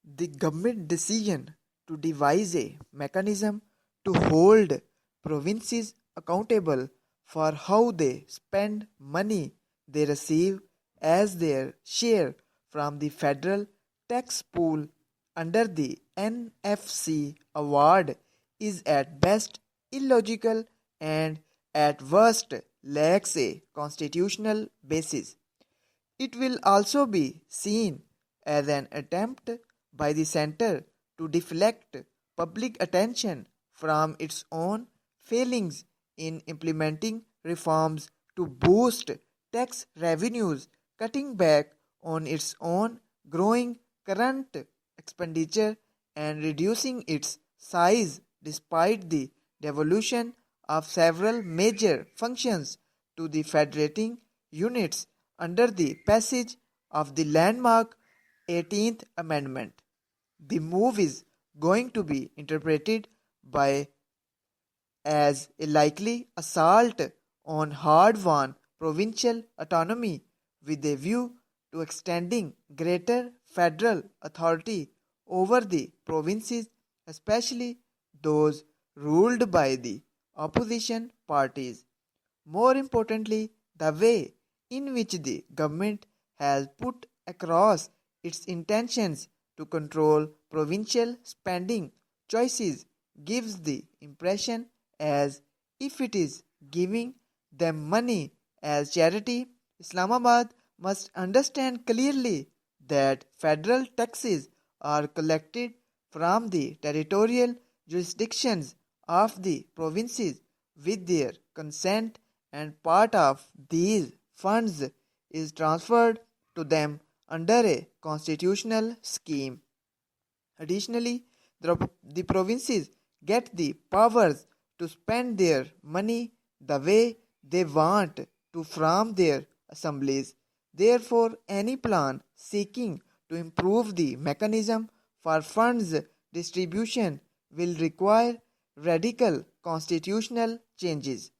The government decision to devise a mechanism to hold provinces accountable for how they spend money they receive as their share from the federal tax pool under the NFC award is at best illogical and at worst lacks a constitutional basis. It will also be seen as an attempt by the center to deflect public attention from its own failings in implementing reforms to boost tax revenues, cutting back on its own growing current expenditure and reducing its size despite the devolution of several major functions to the federating units under the passage of the landmark 18th Amendment. The move is going to be interpreted by as a likely assault on hard-won provincial autonomy with a view to extending greater federal authority over the provinces, especially those ruled by the opposition parties. More importantly, the way in which the government has put across its intentions to control provincial spending choices gives the impression as if it is giving them money as charity. Islamabad must understand clearly that federal taxes are collected from the territorial jurisdictions of the provinces with their consent, and part of these funds is transferred to them under a constitutional scheme. Additionally, the provinces get the powers to spend their money the way they want to from their assemblies. Therefore, any plan seeking to improve the mechanism for funds distribution will require radical constitutional changes.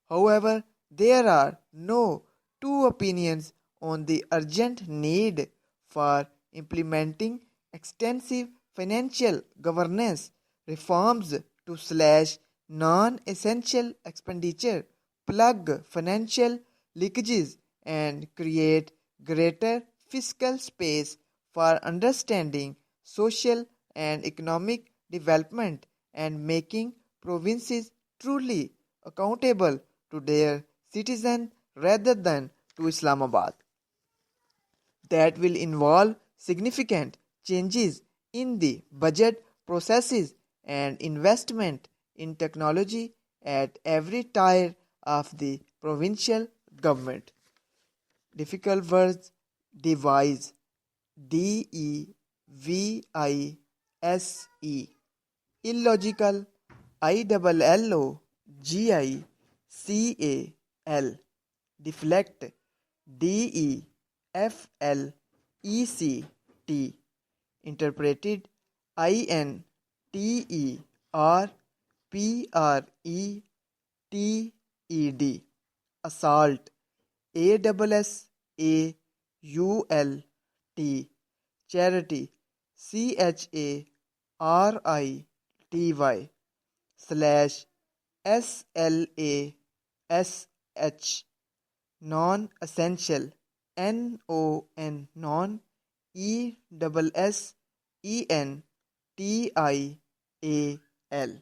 However, there are no two opinions on the urgent need for implementing extensive financial governance reforms to slash non-essential expenditure, plug financial leakages, and create greater fiscal space for understanding social and economic development and making provinces truly accountable to their citizens rather than to Islamabad. That will involve significant changes in the budget processes and investment in technology at every tier of the provincial government. Difficult words: devise, DEVISE, illogical, ILLOGICAL, deflect, DEFLECT, interpreted, INTERPRETED, assault, ASSAULT, charity, CHARITY, slash SLASH, non-essential, non-ESSENTIAL.